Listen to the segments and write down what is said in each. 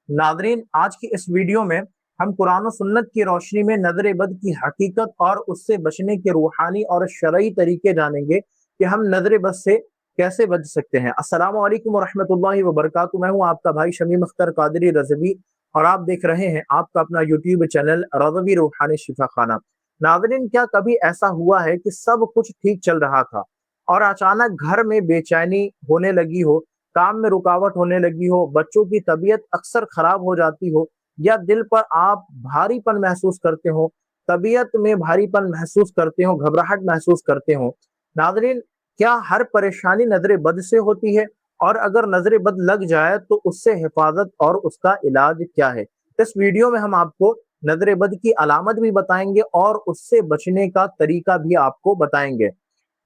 Nadreen, आज की इस वीडियो में हम कुरान और सुन्नत की रोशनी में नजर बद की हकीकत और उससे बचने के रूहानी और शरई तरीके जानेंगे कि हम नजर बद से कैसे बच सकते हैं। अस्सलामु अलैकुम वरहमतुल्लाहि वबरकातुहू। मैं हूं आपका भाई शमीम अख्तर कादरी रज़वी और आप देख रहे हैं आपका अपना यूट्यूब चैनल रज़वी रूहानी शिफा खाना। नादरीन, क्या कभी ऐसा हुआ है कि सब कुछ ठीक चल रहा था और अचानक घर में बेचैनी होने लगी हो, काम में रुकावट होने लगी हो, बच्चों की तबीयत अक्सर खराब हो जाती हो, या दिल पर आप भारीपन महसूस करते हो, तबीयत में भारीपन महसूस करते हो, घबराहट महसूस करते हो? नाज़रीन, क्या हर परेशानी नजर बद से होती है? और अगर नजर बद लग जाए तो उससे हिफाजत और उसका इलाज क्या है? इस वीडियो में हम आपको नजर बद की अलामत भी बताएंगे और उससे बचने का तरीका भी आपको बताएंगे।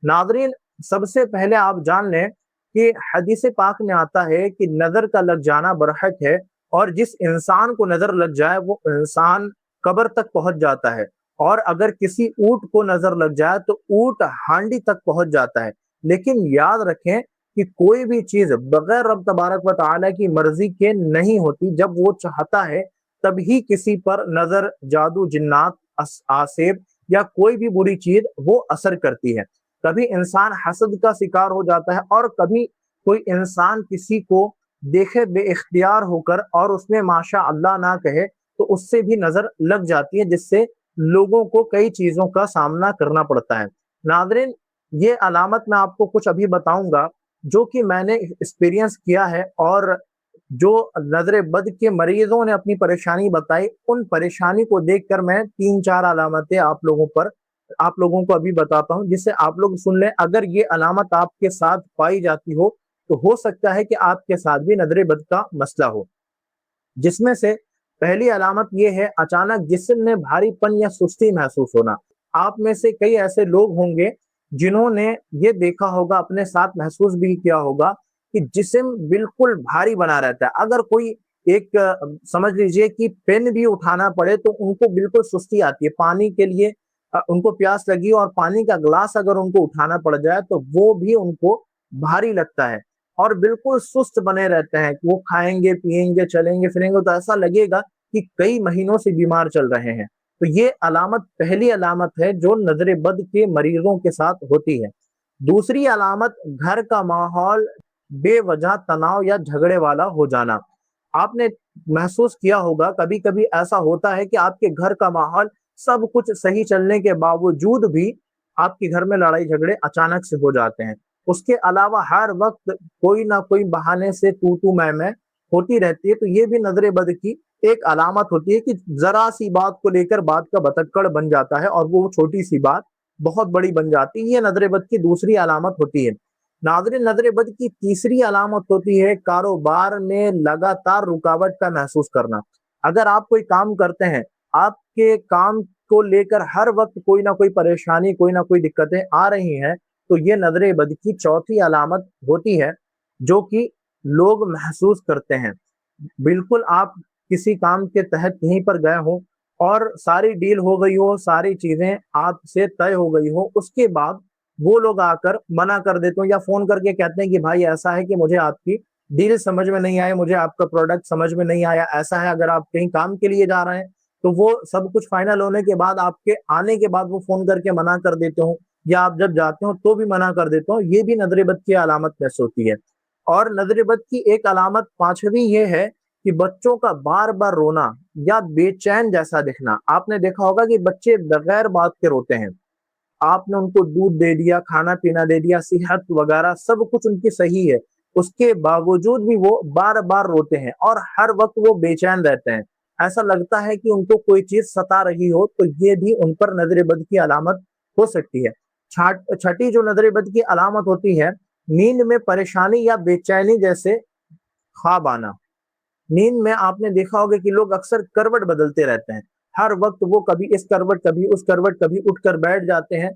नादरीन, सबसे पहले आप जान लें कि हदीस पाक में आता है कि नजर का लग जाना बरहक है, और जिस इंसान को नजर लग जाए वो इंसान कब्र तक पहुंच जाता है। और अगर किसी ऊंट को नजर लग जाए तो ऊंट हांडी तक पहुंच जाता है। लेकिन याद रखें कि कोई भी चीज बगैर रब तबारक व तआला की मर्जी के नहीं होती। जब वो चाहता है तभी किसी पर नजर, जादू, जिन्नात, आसेब या कोई भी बुरी चीज वो असर करती है। कभी इंसान हसद का शिकार हो जाता है और कभी कोई इंसान किसी को देखे बेइख्तियार होकर और उसमें माशा अल्लाह ना कहे तो उससे भी नजर लग जाती है, जिससे लोगों को कई चीजों का सामना करना पड़ता है। नादरीन, ये अलामत मैं आपको कुछ अभी बताऊंगा जो कि मैंने एक्सपीरियंस किया है, और जो नजर बद के मरीजों ने अपनी परेशानी बताई, उन परेशानी को देखकर मैं तीन चार अलामतें आप लोगों को अभी बताता हूं, जिससे आप लोग सुन लें। अगर ये अलामत आपके साथ पाई जाती हो तो हो सकता है कि आपके साथ भी नजर बद का मसला हो। जिसमें से पहली अलामत ये है अचानक जिस्म में भारीपन या सुस्ती महसूस होना। आप में से कई ऐसे लोग होंगे जिन्होंने ये देखा होगा, अपने साथ महसूस भी किया होगा कि जिस्म बिल्कुल भारी बना रहता है। अगर कोई एक समझ लीजिए कि पेन भी उठाना पड़े तो उनको बिल्कुल सुस्ती आती है। पानी के लिए उनको प्यास लगी और पानी का ग्लास अगर उनको उठाना पड़ जाए तो वो भी उनको भारी लगता है और बिल्कुल सुस्त बने रहते हैं। वो खाएंगे, पिएंगे, चलेंगे फिरेंगे तो ऐसा लगेगा कि कई महीनों से बीमार चल रहे हैं। तो ये अलामत, पहली अलामत है जो नजर बद के मरीजों के साथ होती है। दूसरी अलामत, घर का माहौल बेवजह तनाव या झगड़े वाला हो जाना। आपने महसूस किया होगा, कभी कभी ऐसा होता है कि आपके घर का माहौल सब कुछ सही चलने के बावजूद भी आपके घर में लड़ाई झगड़े अचानक से हो जाते हैं। उसके अलावा हर वक्त कोई ना कोई बहाने से तू तू मैं होती रहती है। तो ये भी नजर बद की एक अलामत होती है कि जरा सी बात को लेकर बात का बतक्कड़ बन जाता है और वो छोटी सी बात बहुत बड़ी बन जाती है। ये नजर बद की दूसरी अलामत होती है। नाज़रीन, नजर बद की तीसरी अलामत होती है कारोबार में लगातार रुकावट का महसूस करना। अगर आप कोई काम करते हैं, आपके काम को लेकर हर वक्त कोई ना कोई परेशानी, कोई ना कोई दिक्कतें आ रही हैं, तो ये नजर बद की चौथी अलामत होती है जो कि लोग महसूस करते हैं। बिल्कुल आप किसी काम के तहत कहीं पर गए हो और सारी डील हो गई हो, सारी चीजें आपसे तय हो गई हो, उसके बाद वो लोग आकर मना कर देते हो या फोन करके कहते हैं कि भाई ऐसा है कि मुझे आपकी डील समझ में नहीं आई, मुझे आपका प्रोडक्ट समझ में नहीं आया। ऐसा है, अगर आप कहीं काम के लिए जा रहे हैं तो वो सब कुछ फाइनल होने के बाद, आपके आने के बाद वो फोन करके मना कर देते हो, या आप जब जाते हो तो भी मना कर देते हो। ये भी नजर बद की अलामत महसूस होती है। और नजर बद की एक अलामत पांचवी ये है कि बच्चों का बार बार रोना या बेचैन जैसा दिखना। आपने देखा होगा कि बच्चे बगैर बात के रोते हैं। आपने उनको दूध दे दिया, खाना पीना दे दिया, सेहत वगैरह सब कुछ उनकी सही है, उसके बावजूद भी वो बार बार रोते हैं और हर वक्त वो बेचैन रहते हैं। ऐसा लगता है कि उनको कोई चीज सता रही हो। तो ये भी उन पर नजर बद की अलामत हो सकती है। छठी जो नजर बद की अलामत होती है, नींद में परेशानी या बेचैनी जैसे ख्वाब आना। नींद में आपने देखा होगा कि लोग अक्सर करवट बदलते रहते हैं। हर वक्त वो कभी इस करवट, कभी उस करवट, कभी उठकर बैठ जाते हैं।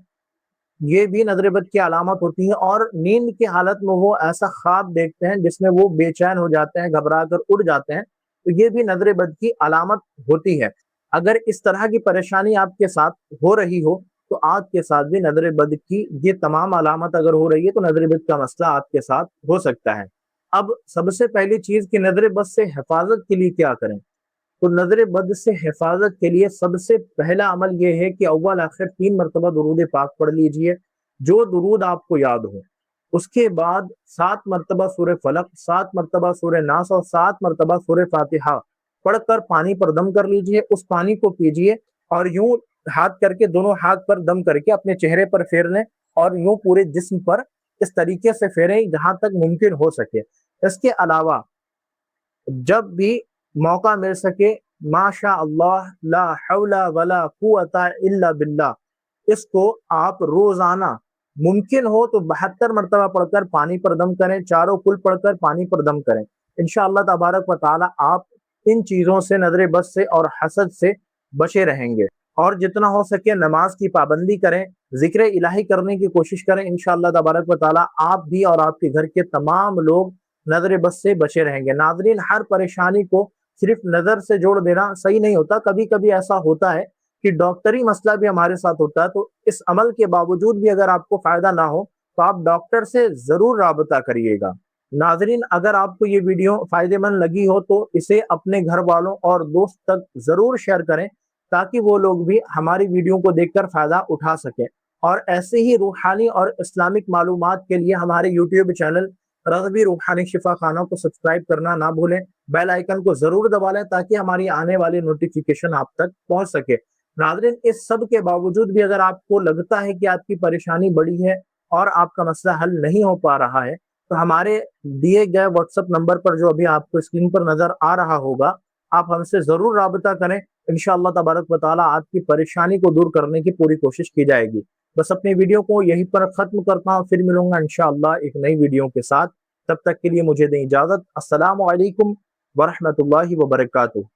ये भी नजर बद की अलामत होती है। और नींद की हालत में वो ऐसा ख्वाब देखते हैं जिसमें वो बेचैन हो जाते हैं, घबरा कर उड़ जाते हैं। तो ये भी नजर बद की अलामत होती है। अगर इस तरह की परेशानी आपके साथ हो रही हो तो आपके साथ भी नजर बद की ये तमाम अलामत अगर हो रही है तो नजर बद का मसला आपके साथ हो सकता है। اب सबसे पहली चीज कि नजर बद से हिफाजत के लिए क्या करें। तो नजर बद से हिफाजत के लिए सबसे पहला अमल यह है कि अव्वल आखिर 3 मरतबा दुरूद पाक पढ़ लीजिए, जो दुरूद आपको याद हो। उसके बाद 7 मरतबा सूरह फलक, 7 मरतबा सूरह नास और 7 मरतबा सूरह फातिहा पढ़कर पानी पर दम कर लीजिए। उस पानी को पीजिए और यूं हाथ करके, दोनों हाथ पर दम करके अपने चेहरे पर फेर लें और यूं पूरे जिस्म पर इस तरीके से फेरें जहां तक मुमकिन हो सके। इसके अलावा जब भी मौका मिल सके, माशा अल्लाह ला हौला वला कुव्वता इल्ला बिल्लाह, इसको आप रोजाना मुमकिन हो तो 72 मरतबा पढ़कर पानी पर दम करें, चारों कुल पढ़कर पानी पर दम करें। इंशाअल्लाह तबारक व तआला आप इन चीजों से, नजर बद से और हसद से बचे रहेंगे। और जितना हो सके नमाज की पाबंदी करें, जिक्र इलाही करने की कोशिश करें। इंशाअल्लाह तबारक व तआला आप भी और आपके घर के तमाम लोग नजर बद से बचे रहेंगे। नाज़रीन, हर परेशानी को सिर्फ नजर से जोड़ देना सही नहीं होता। कभी कभी ऐसा होता है कि डॉक्टरी मसला भी हमारे साथ होता है, तो इस अमल के बावजूद भी अगर आपको फायदा ना हो तो आप डॉक्टर से जरूर राबता करिएगा। नाजरीन, अगर आपको ये वीडियो फायदेमंद लगी हो तो इसे अपने घर वालों और दोस्त तक जरूर शेयर करें, ताकि वो लोग भी हमारी वीडियो को देखकर फायदा उठा सकें। और ऐसे ही रूहानी और इस्लामिक मालूमात के लिए हमारे यूट्यूब चैनल रग़बी रूहानी शिफा खाना को सब्सक्राइब करना ना भूलें। बेल आइकन को जरूर दबा लें ताकि हमारी आने वाली नोटिफिकेशन आप तक पहुंच सके। नाज़रीन, इस सब के बावजूद भी अगर आपको लगता है कि आपकी परेशानी बड़ी है और आपका मसला हल नहीं हो पा रहा है, तो हमारे दिए गए व्हाट्सएप नंबर पर, जो अभी आपको स्क्रीन पर नजर आ रहा होगा, आप हमसे जरूर राबता करें। इंशाअल्लाह तबारक व तआला आपकी परेशानी को दूर करने की पूरी कोशिश की जाएगी। बस अपनी वीडियो को यहीं पर खत्म करता हूँ, फिर मिलूंगा इंशाअल्लाह एक नई वीडियो के साथ। तब तक के लिए मुझे दें इजाजत। अस्सलामु अलैकुम वरहमतुल्लाहि वबरकातुहू।